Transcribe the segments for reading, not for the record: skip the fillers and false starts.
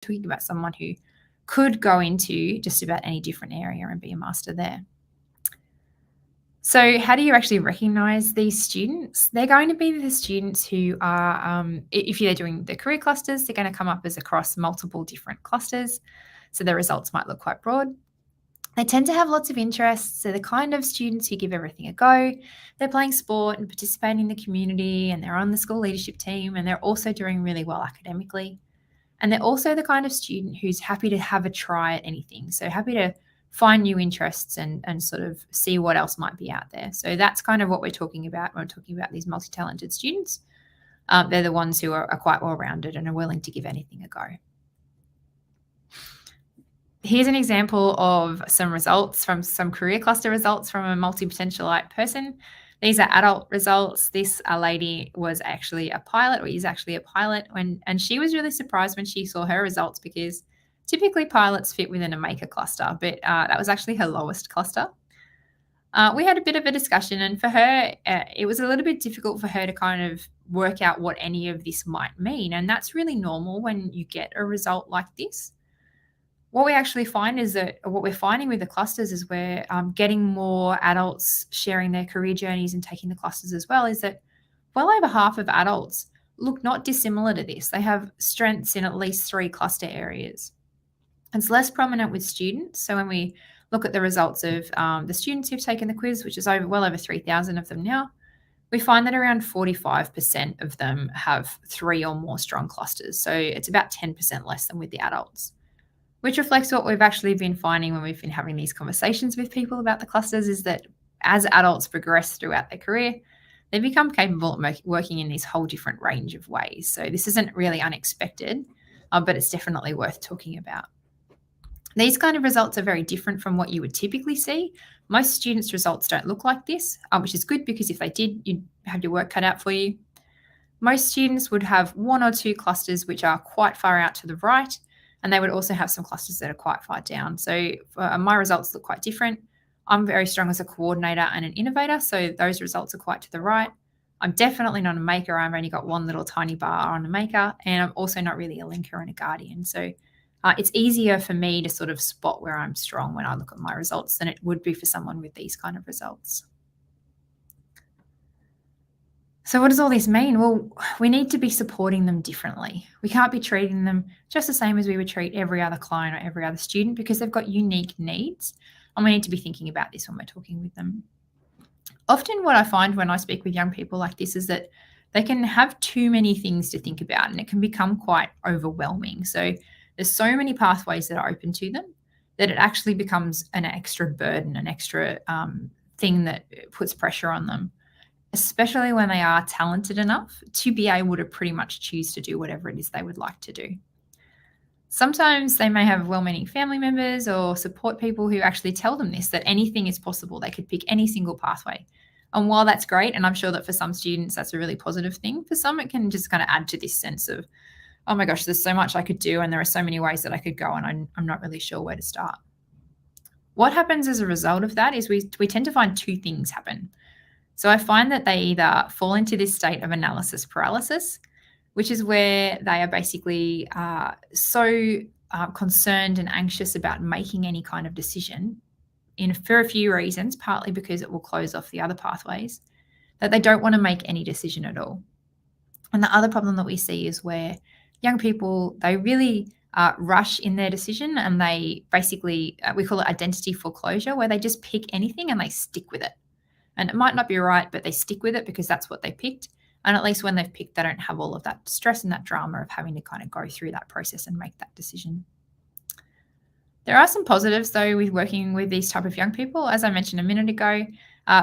talking about someone who could go into just about any different area and be a master there. So how do you actually recognise these students? They're going to be the students who are, if they're doing the career clusters, they're going to come up as across multiple different clusters. So their results might look quite broad. They tend to have lots of interests. So the kind of students who give everything a go. They're playing sport and participating in the community, and they're on the school leadership team, and they're also doing really well academically. And they're also the kind of student who's happy to have a try at anything. So happy to find new interests and sort of see what else might be out there. So that's kind of what we're talking about when we're talking about these multi-talented students. They're the ones who are quite well-rounded and are willing to give anything a go. Here's an example of some results from some career cluster results from a multi-potentialite person. These are adult results. This lady was actually a pilot, or is actually a pilot, and she was really surprised when she saw her results, because typically pilots fit within a maker cluster, but that was actually her lowest cluster. We had a bit of a discussion, and for her, it was a little bit difficult for her to kind of work out what any of this might mean, and that's really normal when you get a result like this. What we actually find is that what we're finding with the clusters is we're getting more adults sharing their career journeys and taking the clusters as well, is that well over half of adults look not dissimilar to this. They have strengths in at least 3 cluster areas. It's less prominent with students. So when we look at the results of the students who've taken the quiz, which is well over 3,000 of them now, we find that around 45% of them have 3 or more strong clusters. So it's about 10% less than with the adults, which reflects what we've actually been finding when we've been having these conversations with people about the clusters, is that as adults progress throughout their career, they become capable of working in this whole different range of ways. So this isn't really unexpected, but it's definitely worth talking about. These kind of results are very different from what you would typically see. Most students' results don't look like this, which is good, because if they did, you'd have your work cut out for you. Most students would have 1 or 2 clusters which are quite far out to the right, and they would also have some clusters that are quite far down. So my results look quite different. I'm very strong as a coordinator and an innovator, so those results are quite to the right. I'm definitely not a maker. I've only got 1 little tiny bar on a maker, and I'm also not really a linker and a guardian. So it's easier for me to sort of spot where I'm strong when I look at my results than it would be for someone with these kind of results. So what does all this mean? Well, we need to be supporting them differently. We can't be treating them just the same as we would treat every other client or every other student, because they've got unique needs, and we need to be thinking about this when we're talking with them. Often what I find when I speak with young people like this is that they can have too many things to think about, and it can become quite overwhelming. So there's so many pathways that are open to them that it actually becomes an extra burden, an extra thing that puts pressure on them, especially when they are talented enough to be able to pretty much choose to do whatever it is they would like to do. Sometimes they may have well-meaning family members or support people who actually tell them this, that anything is possible. They could pick any single pathway. And while that's great, and I'm sure that for some students that's a really positive thing, for some it can just kind of add to this sense of, oh my gosh, there's so much I could do, and there are so many ways that I could go, and I'm not really sure where to start. What happens as a result of that is we tend to find 2 things happen. So I find that they either fall into this state of analysis paralysis, which is where they are basically so concerned and anxious about making any kind of decision for a few reasons, partly because it will close off the other pathways, that they don't want to make any decision at all. And the other problem that we see is where young people, they really rush in their decision, and they basically, we call it identity foreclosure, where they just pick anything and they stick with it. And it might not be right, but they stick with it because that's what they picked. And at least when they've picked, they don't have all of that stress and that drama of having to kind of go through that process and make that decision. There are some positives, though, with working with these type of young people. As I mentioned a minute ago,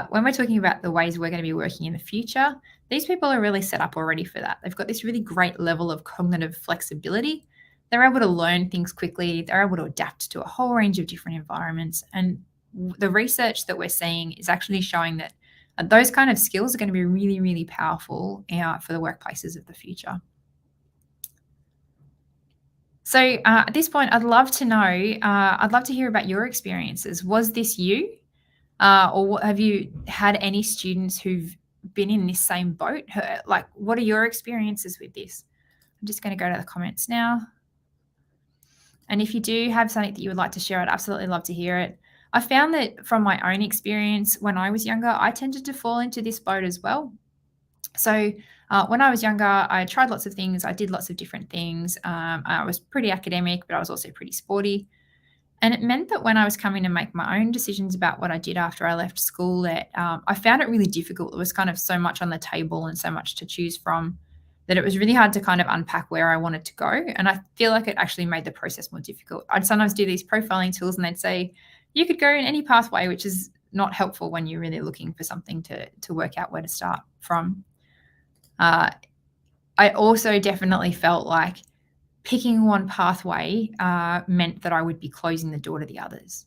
when we're talking about the ways we're going to be working in the future, these people are really set up already for that. They've got this really great level of cognitive flexibility. They're able to learn things quickly. They're able to adapt to a whole range of different environments. And the research that we're seeing is actually showing that those kind of skills are going to be really, really powerful for the workplaces of the future. So at this point, I'd love to know, I'd love to hear about your experiences. Was this you? Or have you had any students who've been in this same boat? Like, what are your experiences with this? I'm just going to go to the comments now. And if you do have something that you would like to share, I'd absolutely love to hear it. I found that from my own experience when I was younger, I tended to fall into this boat as well. So when I was younger, I tried lots of things. I did lots of different things. I was pretty academic, but I was also pretty sporty. And it meant that when I was coming to make my own decisions about what I did after I left school, that I found it really difficult. There was kind of so much on the table and so much to choose from that it was really hard to kind of unpack where I wanted to go. And I feel like it actually made the process more difficult. I'd sometimes do these profiling tools and they'd say, you could go in any pathway, which is not helpful when you're really looking for something to work out where to start from. I also definitely felt like picking one pathway meant that I would be closing the door to the others.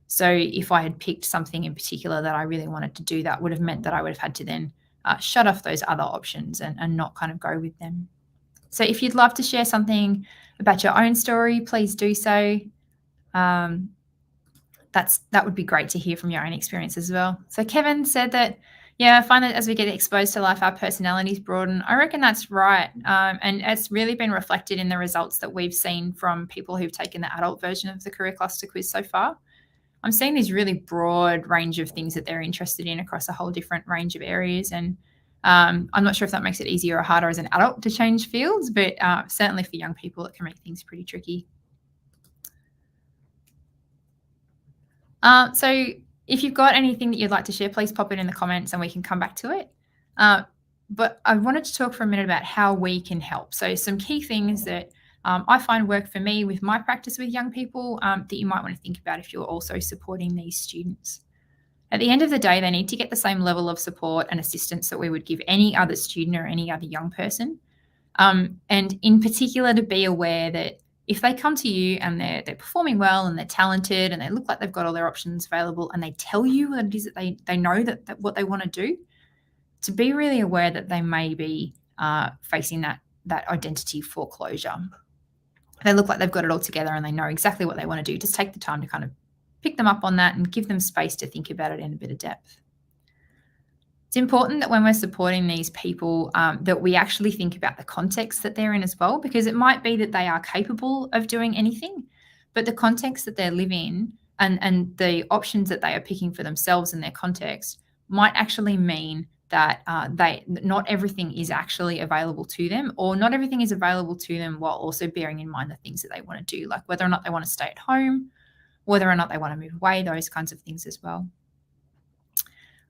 So if I had picked something in particular that I really wanted to do, that would have meant that I would have had to then shut off those other options and not kind of go with them. So if you'd love to share something about your own story, please do so. That would be great to hear from your own experience as well. So Kevin said that, yeah, I find that as we get exposed to life, our personalities broaden. I reckon that's right. And it's really been reflected in the results that we've seen from people who've taken the adult version of the career cluster quiz so far. I'm seeing this really broad range of things that they're interested in across a whole different range of areas. And I'm not sure if that makes it easier or harder as an adult to change fields, but certainly for young people, it can make things pretty tricky. So if you've got anything that you'd like to share, please pop it in the comments and we can come back to it. But I wanted to talk for a minute about how we can help. So some key things that I find work for me with my practice with young people that you might want to think about if you're also supporting these students. At the end of the day, they need to get the same level of support and assistance that we would give any other student or any other young person. And in particular, to be aware that if they come to you and they're performing well and they're talented and they look like they've got all their options available and they tell you what it is that they know that what they want to do, to be really aware that they may be facing that identity foreclosure. They look like they've got it all together and they know exactly what they want to do. Just take the time to kind of pick them up on that and give them space to think about it in a bit of depth. It's important that when we're supporting these people that we actually think about the context that they're in as well, because it might be that they are capable of doing anything, but the context that they live in and the options that they are picking for themselves in their context might actually mean that not everything is actually available to them, or not everything is available to them while also bearing in mind the things that they want to do, like whether or not they want to stay at home, whether or not they want to move away, those kinds of things as well.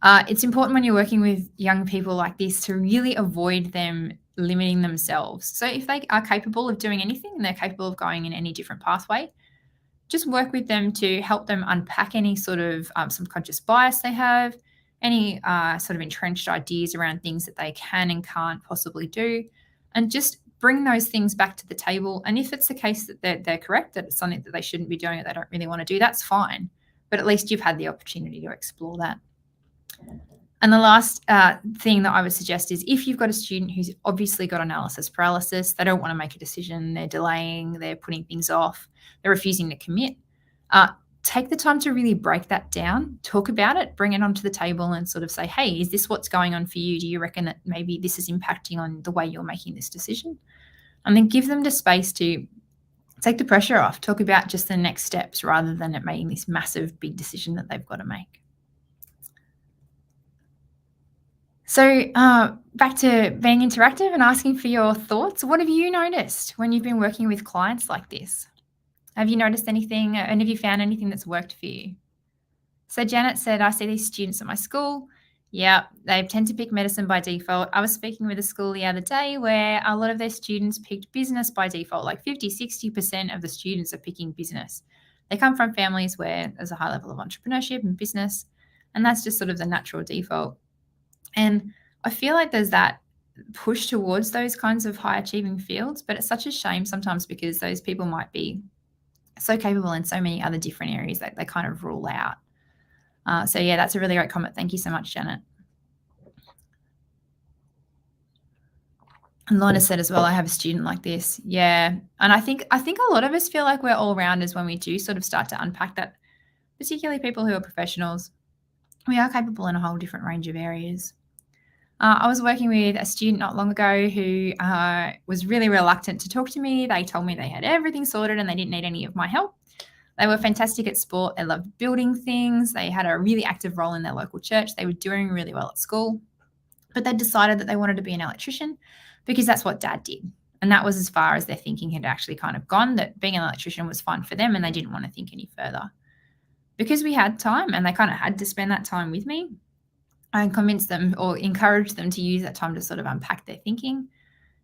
It's important when you're working with young people like this to really avoid them limiting themselves. So if they are capable of doing anything and they're capable of going in any different pathway, just work with them to help them unpack any sort of subconscious bias they have, any sort of entrenched ideas around things that they can and can't possibly do, and just bring those things back to the table. And if it's the case that they're correct, that it's something that they shouldn't be doing, that they don't really want to do, that's fine. But at least you've had the opportunity to explore that. And the last thing that I would suggest is if you've got a student who's obviously got analysis paralysis, they don't want to make a decision, they're delaying, they're putting things off, they're refusing to commit, take the time to really break that down, talk about it, bring it onto the table and sort of say, hey, is this what's going on for you? Do you reckon that maybe this is impacting on the way you're making this decision? And then give them the space to take the pressure off, talk about just the next steps rather than it making this massive big decision that they've got to make. So back to being interactive and asking for your thoughts. What have you noticed when you've been working with clients like this? Have you noticed anything and have you found anything that's worked for you? So Janet said, I see these students at my school. Yeah, they tend to pick medicine by default. I was speaking with a school the other day where a lot of their students picked business by default, like 50, 60% of the students are picking business. They come from families where there's a high level of entrepreneurship and business, and that's just sort of the natural default. And I feel like there's that push towards those kinds of high achieving fields, but it's such a shame sometimes because those people might be so capable in so many other different areas that they kind of rule out. So yeah, that's a really great comment. Thank you so much, Janet. And Lorna said as well, I have a student like this. Yeah. And I think a lot of us feel like we're all rounders when we do sort of start to unpack that, particularly people who are professionals. We are capable in a whole different range of areas. I was working with a student not long ago who was really reluctant to talk to me. They told me they had everything sorted and they didn't need any of my help. They were fantastic at sport. They loved building things. They had a really active role in their local church. They were doing really well at school. But they decided that they wanted to be an electrician because that's what Dad did. And that was as far as their thinking had actually kind of gone, that being an electrician was fun for them and they didn't want to think any further. Because we had time and they kind of had to spend that time with me, I convinced them or encouraged them to use that time to sort of unpack their thinking.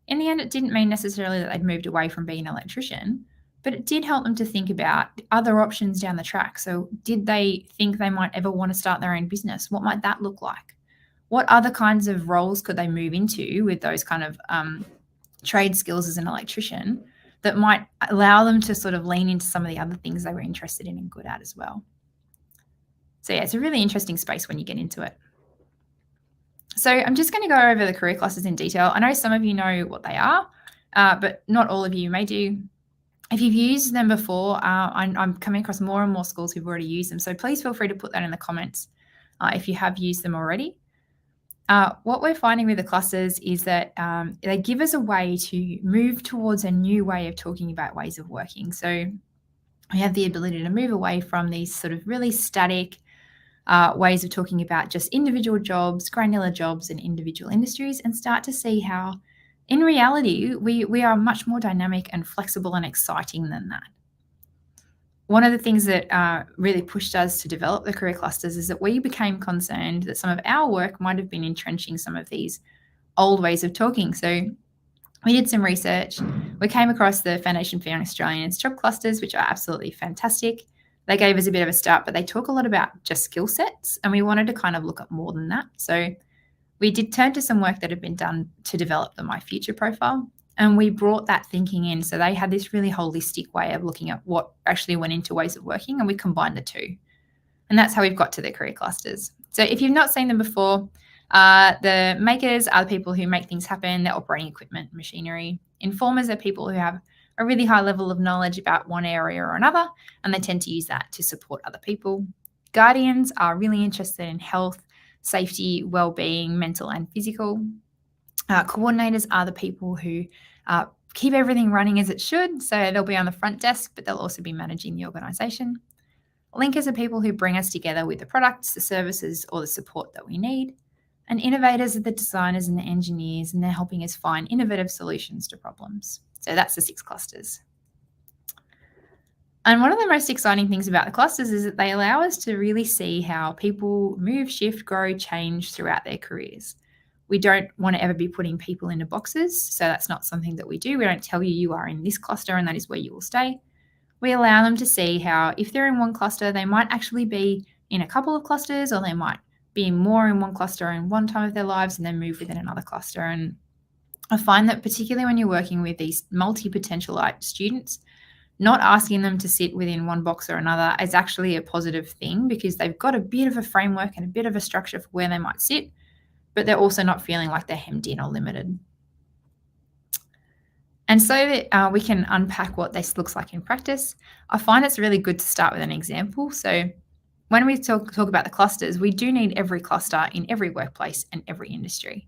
In the end, it didn't mean necessarily that they'd moved away from being an electrician, but it did help them to think about other options down the track. So did they think they might ever want to start their own business? What might that look like? What other kinds of roles could they move into with those kind of trade skills as an electrician that might allow them to sort of lean into some of the other things they were interested in and good at as well? So yeah, it's a really interesting space when you get into it. So I'm just going to go over the career clusters in detail. I know some of you know what they are, but not all of you may do. If you've used them before, I'm coming across more and more schools who've already used them. So please feel free to put that in the comments if you have used them already. What we're finding with the clusters is that they give us a way to move towards a new way of talking about ways of working. So we have the ability to move away from these sort of really static ways of talking about just individual jobs, granular jobs and individual industries, and start to see how in reality we are much more dynamic and flexible and exciting than that. One of the things that really pushed us to develop the career clusters is that we became concerned that some of our work might have been entrenching some of these old ways of talking. So we did some research. We came across the Foundation for Young Australians job clusters, which are absolutely fantastic. They gave us a bit of a start, but they talk a lot about just skill sets, and we wanted to kind of look at more than that. So we did turn to some work that had been done to develop the My Future profile, and we brought that thinking in. So they had this really holistic way of looking at what actually went into ways of working, and we combined the two. And that's how we've got to the career clusters. So if you've not seen them before, the makers are the people who make things happen. They're operating equipment, machinery. Informers are people who have a really high level of knowledge about one area or another, and they tend to use that to support other people. Guardians are really interested in health, safety, well-being, mental and physical. Coordinators are the people who keep everything running as it should. So they'll be on the front desk, but they'll also be managing the organisation. Linkers are people who bring us together with the products, the services, or the support that we need. And innovators are the designers and the engineers, and they're helping us find innovative solutions to problems. So that's the 6 clusters. And one of the most exciting things about the clusters is that they allow us to really see how people move, shift, grow, change throughout their careers. We don't want to ever be putting people into boxes, so that's not something that we do. We don't tell you you are in this cluster and that is where you will stay. We allow them to see how if they're in one cluster, they might actually be in a couple of clusters, or they might be more in one cluster in one time of their lives and then move within another cluster. And I find that particularly when you're working with these multi-potentialite students, not asking them to sit within one box or another is actually a positive thing, because they've got a bit of a framework and a bit of a structure for where they might sit, but they're also not feeling like they're hemmed in or limited. And so that we can unpack what this looks like in practice, I find it's really good to start with an example. So when we talk about the clusters, we do need every cluster in every workplace and every industry.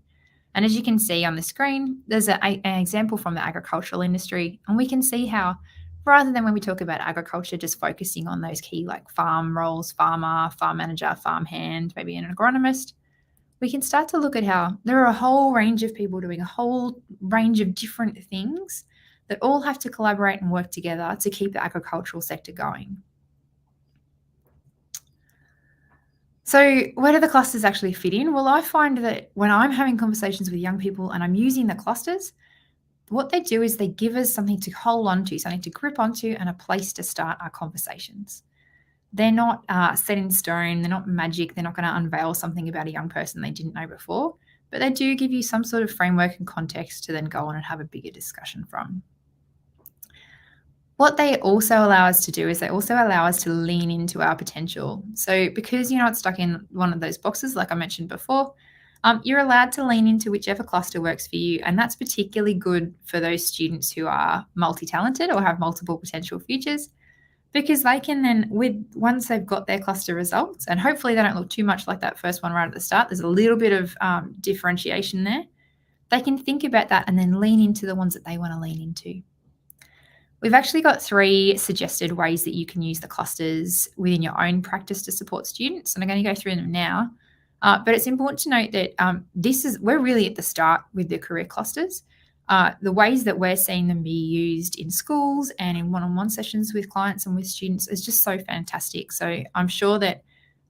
And as you can see on the screen, there's an example from the agricultural industry, and we can see how rather than when we talk about agriculture, just focusing on those key like farm roles, farmer, farm manager, farm hand, maybe an agronomist, we can start to look at how there are a whole range of people doing a whole range of different things that all have to collaborate and work together to keep the agricultural sector going. So where do the clusters actually fit in? Well, I find that when I'm having conversations with young people and I'm using the clusters, what they do is they give us something to hold on to, something to grip onto, and a place to start our conversations. They're not set in stone. They're not magic. They're not going to unveil something about a young person they didn't know before, but they do give you some sort of framework and context to then go on and have a bigger discussion from. What they also allow us to do is they also allow us to lean into our potential. So because you're not stuck in one of those boxes, like I mentioned before, you're allowed to lean into whichever cluster works for you. And that's particularly good for those students who are multi-talented or have multiple potential futures, because they can then, once they've got their cluster results, and hopefully they don't look too much like that first one right at the start, there's a little bit of differentiation there. They can think about that and then lean into the ones that they want to lean into. We've actually got 3 suggested ways that you can use the clusters within your own practice to support students, and I'm going to go through them now. But it's important to note that we're really at the start with the career clusters. The ways that we're seeing them be used in schools and in one-on-one sessions with clients and with students is just so fantastic. So I'm sure that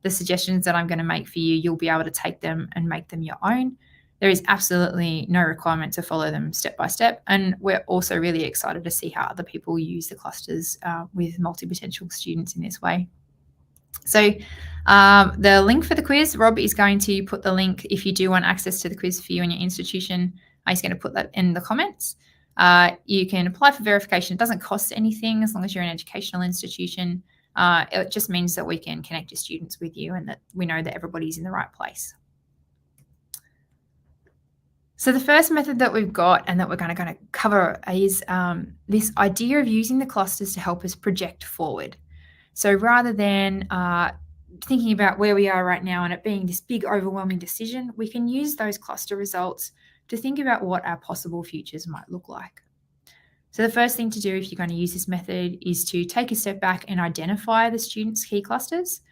the suggestions that I'm going to make for you, you'll be able to take them and make them your own. There is absolutely no requirement to follow them step by step. And we're also really excited to see how other people use the clusters with multi-potential students in this way. So the link for the quiz, Rob is going to put the link if you do want access to the quiz for you and your institution. He's going to put that in the comments. You can apply for verification. It doesn't cost anything as long as you're an educational institution. It just means that we can connect your students with you and that we know that everybody's in the right place. So the first method that we've got and that we're going to cover is this idea of using the clusters to help us project forward. So rather than thinking about where we are right now and it being this big overwhelming decision, we can use those cluster results to think about what our possible futures might look like. So the first thing to do if you're going to use this method is to take a step back and identify the students' key clusters.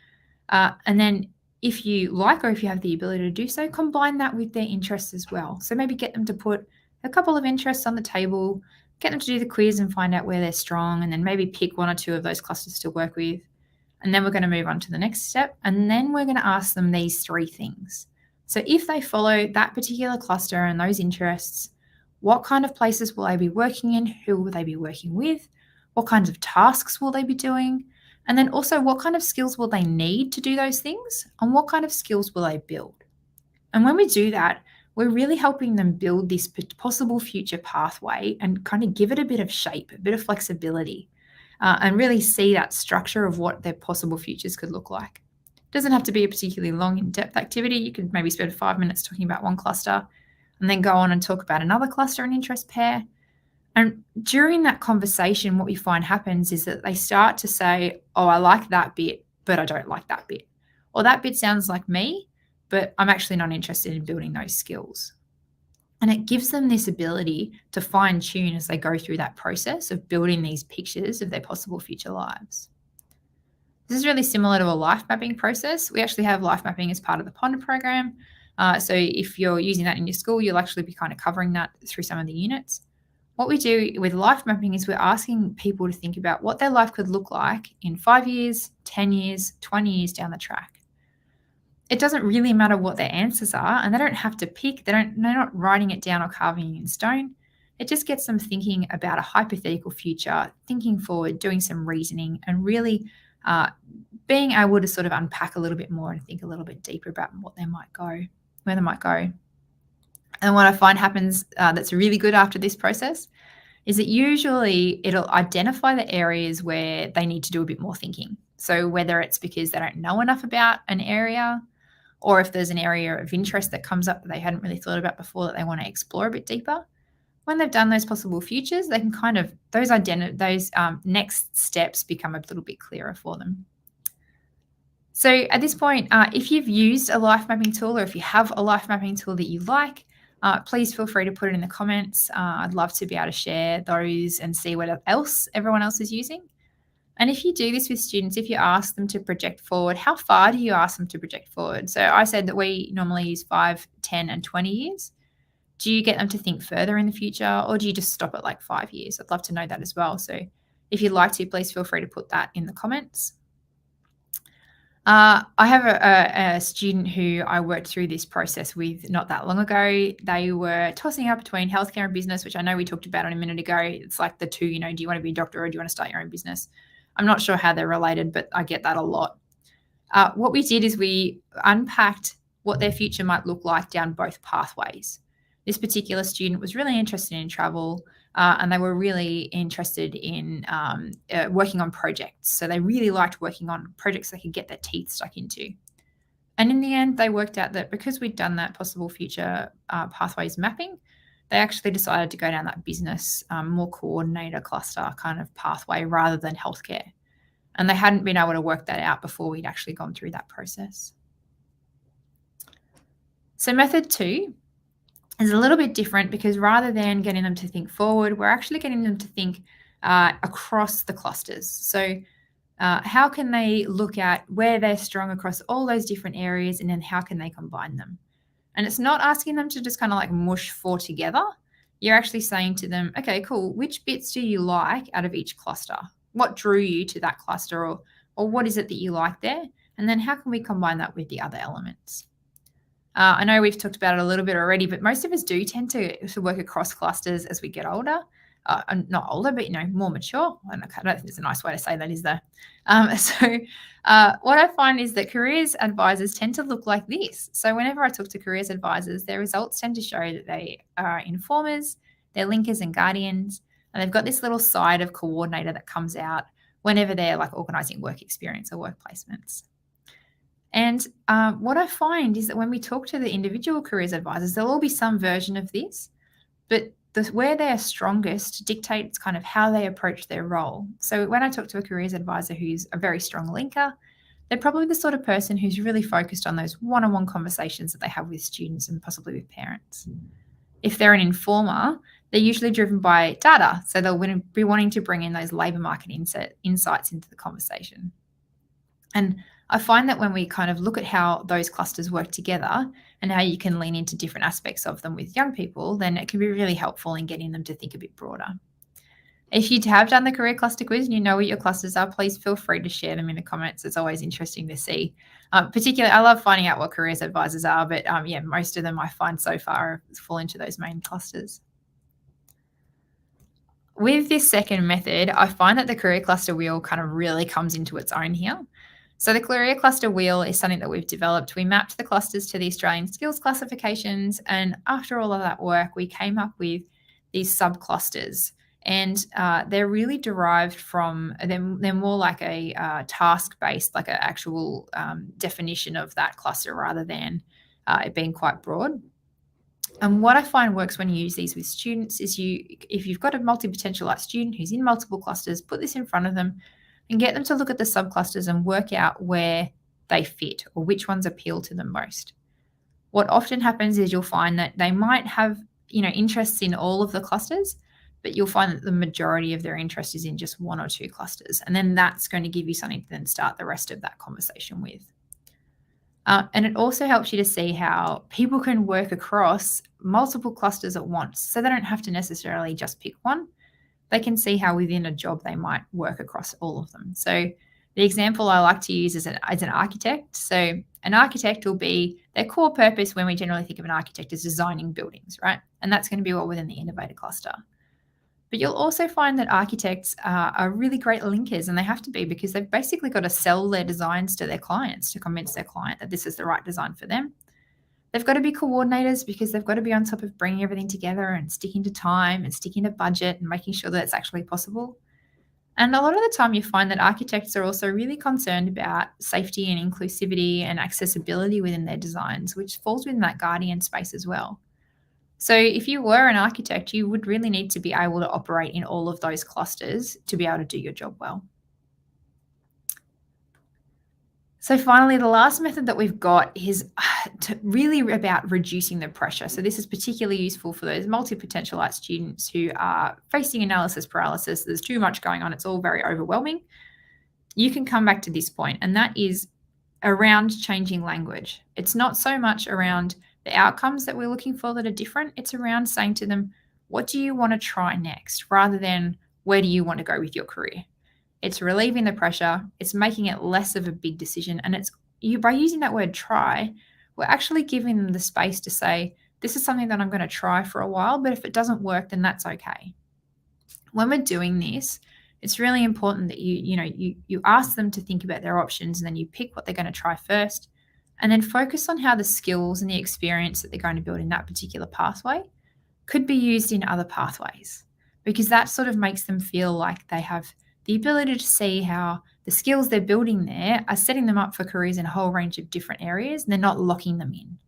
And then if you like, or if you have the ability to do so, combine that with their interests as well. So maybe get them to put a couple of interests on the table, get them to do the quiz and find out where they're strong, and then maybe pick 1 or 2 of those clusters to work with. And then we're going to move on to the next step. And then we're going to ask them these 3 things. So if they follow that particular cluster and those interests, what kind of places will they be working in? Who will they be working with? What kinds of tasks will they be doing? And then also, what kind of skills will they need to do those things? And what kind of skills will they build? And when we do that, we're really helping them build this possible future pathway and kind of give it a bit of shape, a bit of flexibility, and really see that structure of what their possible futures could look like. It doesn't have to be a particularly long, in-depth activity. You could maybe spend 5 minutes talking about one cluster and then go on and talk about another cluster and interest pair. And during that conversation, what we find happens is that they start to say, oh, I like that bit, but I don't like that bit. Or that bit sounds like me, but I'm actually not interested in building those skills. And it gives them this ability to fine tune as they go through that process of building these pictures of their possible future lives. This is really similar to a life mapping process. We actually have life mapping as part of the Ponder program. So if you're using that in your school, you'll actually be kind of covering that through some of the units. What we do with life mapping is we're asking people to think about what their life could look like in 5 years, 10 years, 20 years down the track. It doesn't really matter what their answers are, and they don't have to pick. They're not writing it down or carving it in stone. It just gets them thinking about a hypothetical future, thinking forward, doing some reasoning, and really being able to sort of unpack a little bit more and think a little bit deeper about where they might go. And what I find happens that's really good after this process is that usually it'll identify the areas where they need to do a bit more thinking. So whether it's because they don't know enough about an area, or if there's an area of interest that comes up that they hadn't really thought about before that they want to explore a bit deeper, when they've done those possible futures, they can kind of, those next steps become a little bit clearer for them. So at this point, if you've used a life mapping tool, or if you have a life mapping tool that you like, please feel free to put it in the comments. I'd love to be able to share those and see what else everyone else is using. And if you do this with students, if you ask them to project forward, how far do you ask them to project forward? So I said that we normally use 5, 10, and 20 years. Do you get them to think further in the future, or do you just stop at like 5 years? I'd love to know that as well. So if you'd like to, please feel free to put that in the comments. I have a student who I worked through this process with not that long ago. They were tossing up between healthcare and business, which I know we talked about a minute ago. It's like the two, do you want to be a doctor or do you want to start your own business? I'm not sure how they're related, but I get that a lot. What we did is we unpacked what their future might look like down both pathways. This particular student was really interested in travel, and they were really interested in working on projects. So they really liked working on projects they could get their teeth stuck into. And in the end, they worked out that because we'd done that possible future pathways mapping, they actually decided to go down that business, more coordinator cluster kind of pathway rather than healthcare. And they hadn't been able to work that out before we'd actually gone through that process. So method 2 is a little bit different because rather than getting them to think forward, we're actually getting them to think across the clusters. So how can they look at where they're strong across all those different areas, and then how can they combine them? And it's not asking them to just kind of like mush 4 together. You're actually saying to them, okay, cool, which bits do you like out of each cluster? What drew you to that cluster, or what is it that you like there? And then how can we combine that with the other elements? I know we've talked about it a little bit already, but most of us do tend to work across clusters as we get older. Not older, but more mature. I don't think there's a nice way to say that, is there? So what I find is that careers advisors tend to look like this. So whenever I talk to careers advisors, their results tend to show that they are informers, they're linkers and guardians, and they've got this little side of coordinator that comes out whenever they're like organising work experience or work placements. And what I find is that when we talk to the individual careers advisors, there'll all be some version of this, but where they are strongest dictates kind of how they approach their role. So when I talk to a careers advisor who's a very strong linker, they're probably the sort of person who's really focused on those one-on-one conversations that they have with students and possibly with parents. If they're an informer, they're usually driven by data, so they'll be wanting to bring in those labour market insights into the conversation. And I find that when we kind of look at how those clusters work together and how you can lean into different aspects of them with young people, then it can be really helpful in getting them to think a bit broader. If you have done the career cluster quiz and you know what your clusters are, please feel free to share them in the comments. It's always interesting to see. Particularly, I love finding out what careers advisors are, but most of them I find so far fall into those main clusters. With this second method, I find that the career cluster wheel kind of really comes into its own here. So the career cluster wheel is something that we've developed. We mapped the clusters to the Australian skills classifications, and after all of that work, we came up with these subclusters. And they're really derived from, they're more like a task-based, like an actual definition of that cluster rather than it being quite broad. And what I find works when you use these with students is if you've got a multi-potentialite student who's in multiple clusters, put this in front of them and get them to look at the subclusters and work out where they fit or which ones appeal to them most. What often happens is you'll find that they might have, interests in all of the clusters, but you'll find that the majority of their interest is in just 1 or 2 clusters. And then that's going to give you something to then start the rest of that conversation with. And it also helps you to see how people can work across multiple clusters at once. So they don't have to necessarily just pick one. They can see how within a job they might work across all of them. So the example I like to use is an architect. So an architect will be, their core purpose when we generally think of an architect is designing buildings, right? And that's going to be all within the innovator cluster. But you'll also find that architects are really great linkers, and they have to be because they've basically got to sell their designs to their clients to convince their client that this is the right design for them. They've got to be coordinators because they've got to be on top of bringing everything together and sticking to time and sticking to budget and making sure that it's actually possible. And a lot of the time you find that architects are also really concerned about safety and inclusivity and accessibility within their designs, which falls within that guardian space as well. So if you were an architect, you would really need to be able to operate in all of those clusters to be able to do your job well. So finally, the last method that we've got is really about reducing the pressure. So this is particularly useful for those multi-potentialite students who are facing analysis paralysis. There's too much going on. It's all very overwhelming. You can come back to this point, and that is around changing language. It's not so much around the outcomes that we're looking for that are different. It's around saying to them, what do you want to try next, rather than where do you want to go with your career? It's relieving the pressure. It's making it less of a big decision. And it's by using that word try, we're actually giving them the space to say, this is something that I'm going to try for a while, but if it doesn't work, then that's okay. When we're doing this, it's really important that you ask them to think about their options, and then you pick what they're going to try first, and then focus on how the skills and the experience that they're going to build in that particular pathway could be used in other pathways, because that sort of makes them feel like they have the ability to see how the skills they're building there are setting them up for careers in a whole range of different areas, and they're not locking them in.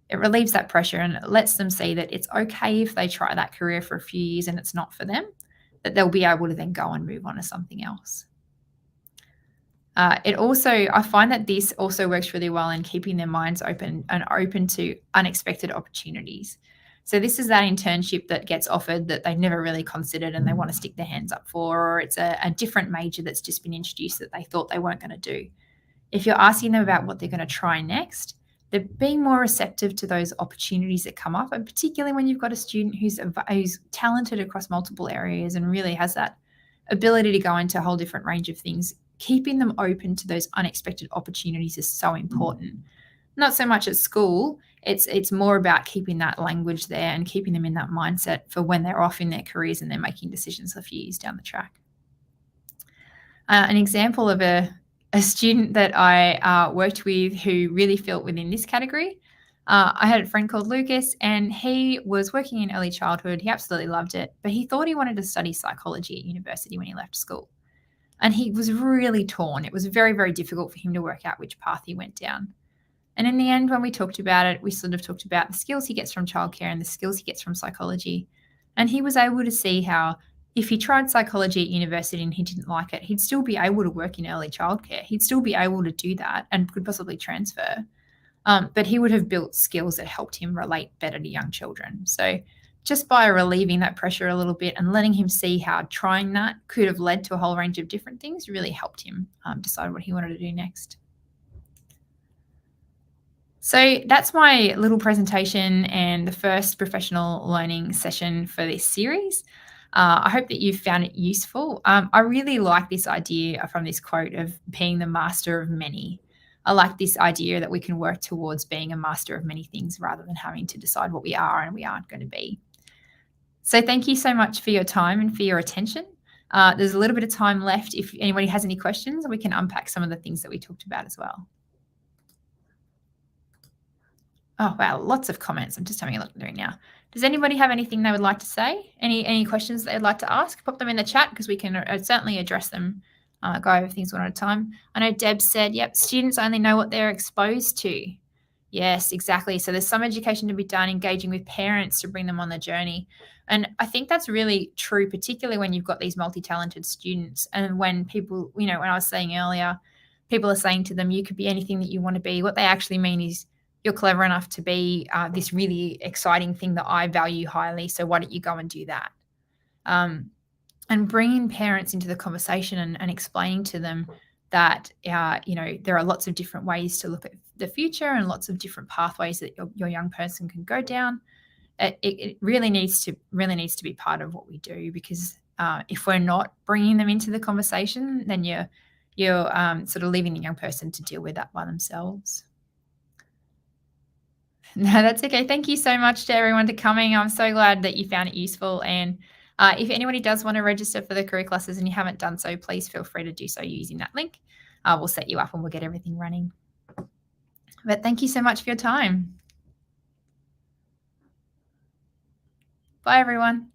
It relieves that pressure, and it lets them see that it's okay if they try that career for a few years and it's not for them, that they'll be able to then go and move on to something else. I find that this also works really well in keeping their minds open and open to unexpected opportunities. So this is that internship that gets offered that they've never really considered and they want to stick their hands up for, or it's a different major that's just been introduced that they thought they weren't going to do. If you're asking them about what they're going to try next, they're being more receptive to those opportunities that come up, and particularly when you've got a student who's talented across multiple areas and really has that ability to go into a whole different range of things. Keeping them open to those unexpected opportunities is so important. Not so much at school, it's more about keeping that language there and keeping them in that mindset for when they're off in their careers and they're making decisions a few years down the track. An example of a student that I worked with who really felt within this category. I had a friend called Lucas, and he was working in early childhood. He absolutely loved it, but he thought he wanted to study psychology at university when he left school. And he was really torn. It was very, very difficult for him to work out which path he went down. And in the end, when we talked about it, we sort of talked about the skills he gets from childcare and the skills he gets from psychology. And he was able to see how if he tried psychology at university and he didn't like it, he'd still be able to work in early childcare. He'd still be able to do that and could possibly transfer. But he would have built skills that helped him relate better to young children. So just by relieving that pressure a little bit and letting him see how trying that could have led to a whole range of different things really helped him decide what he wanted to do next. So that's my little presentation and the first professional learning session for this series. I hope that you've found it useful. I really like this idea from this quote of being the master of many. I like this idea that we can work towards being a master of many things rather than having to decide what we are and we aren't going to be. So thank you so much for your time and for your attention. There's a little bit of time left. If anybody has any questions, we can unpack some of the things that we talked about as well. Oh, wow, lots of comments. I'm just having a look through now. Does anybody have anything they would like to say? Any questions they'd like to ask? Pop them in the chat because we can certainly address them, go over things one at a time. I know Deb said, yep, students only know what they're exposed to. Yes, exactly. So there's some education to be done, engaging with parents to bring them on the journey. And I think that's really true, particularly when you've got these multi-talented students. And when people, when I was saying earlier, people are saying to them, you could be anything that you want to be. What they actually mean is, you're clever enough to be this really exciting thing that I value highly. So why don't you go and do that? And bringing parents into the conversation and explaining to them that, there are lots of different ways to look at the future and lots of different pathways that your young person can go down. It really needs to be part of what we do, because if we're not bringing them into the conversation, then you're sort of leaving the young person to deal with that by themselves. No, that's okay. Thank you so much to everyone for coming. I'm so glad that you found it useful. And if anybody does want to register for the career classes and you haven't done so, please feel free to do so using that link. We'll set you up and we'll get everything running. But thank you so much for your time. Bye, everyone.